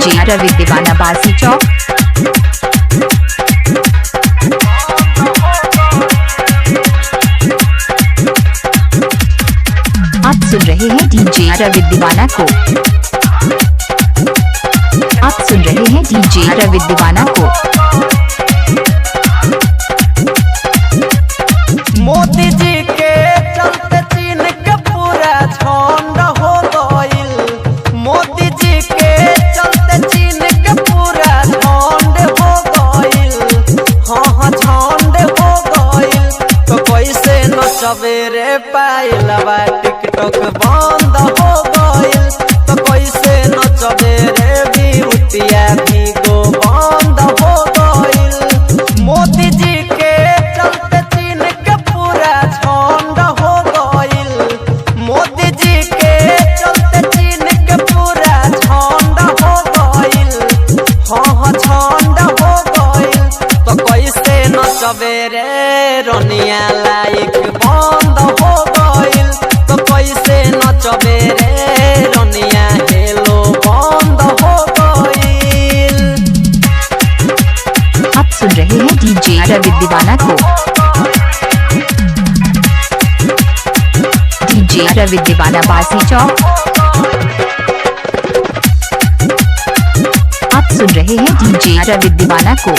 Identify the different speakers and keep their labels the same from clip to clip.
Speaker 1: DJ रवि दीवाना बासी चौक। आप सुन रहे हैं डीजे रवि दीवाना को। आप सुन रहे हैं डीजे रवि दीवाना को।
Speaker 2: मोदी जी के चलते चीन के पूरा झंड हो गइल। मोदी जी के चलते चीन के पूरा झंड हो गइल। हाँ झंड हो गइल। तो कैसे नचबे रे पायलवा टिकटॉक बंद हो गइल। तो कैसे नचबे रे बिहुतिया भीगो बंद हो गइल। मोदी जी के चलते चीन के पूरा झंड हो गइल। मोदी जी के चलते चीन के पूरा झंड हो गइल। हाँ झंड हो गइल। तो कैसे नचबे रे रनिया लाइक बंद हो गइल। तो कैसे नचबे रे रनिया हेलो बंद हो गइल।
Speaker 1: आप सुन रहे हैं डीजे रवि दीवाना को। डीजे रवि दीवाना बासी चौक। आप सुन रहे हैं डीजे रवि दीवाना को।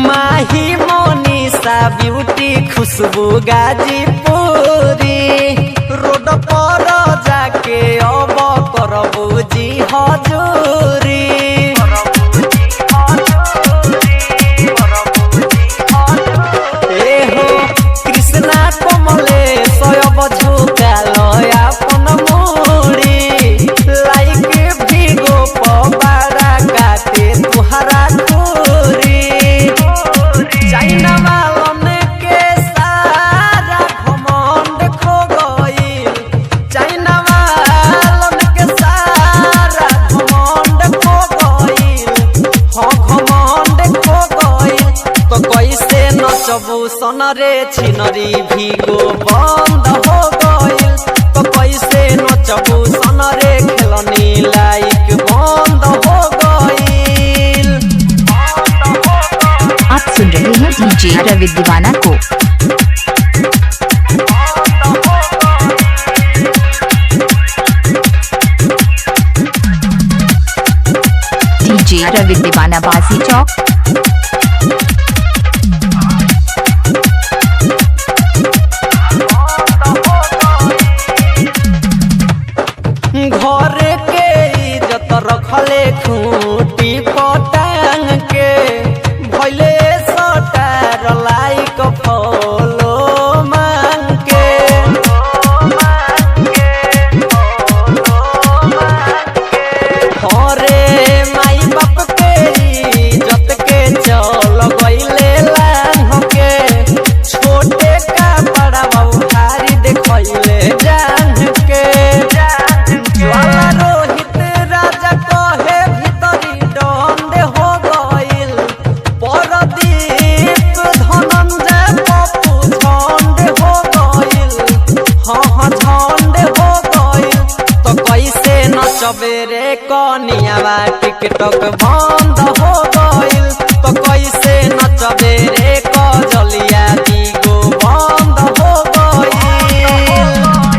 Speaker 2: माही मोनिसा ब्यूटी खुशबू गाजीपुरी रोड पर जाके अब करबू जी हजूरी। एहो कृष्णा कमलेश अब झुकाल अपन मुड़ी। लाइक भीगो पबारा काटे तुहरा टूरी। चाइना वालन के सारा घमंड खो गइल। चाइना वालन के सारा घमंड खो गइल। हाँ घमंड खो गइल। तो कैसे नचबू सनरे छिनरी भीगो बंद हो गइल। तो कैसे नचबू सनरे खेलनी लाइक बंद हो गइल।
Speaker 1: आप सुन रहे हैं डीजे रवि दीवाना को। डीजे रवि दीवाना बासी चौक।
Speaker 2: घर के इज्जत रखले खूंटी पटांग के भइले सटार लाइक फॉलो मांग के। हरे माई बाप के इज्जत के चल गइले लांग के। छोटे का बड़ा उधारी देखइले जान के। ज्वाला रोहित राजा कहे भीतरी डंड हो गइल। परदीप धनंजय पप्पू झंड हो गइल। हाँ झंड हो गइल। तो कैसे नचबे रे कनियावा टिकटॉक बंद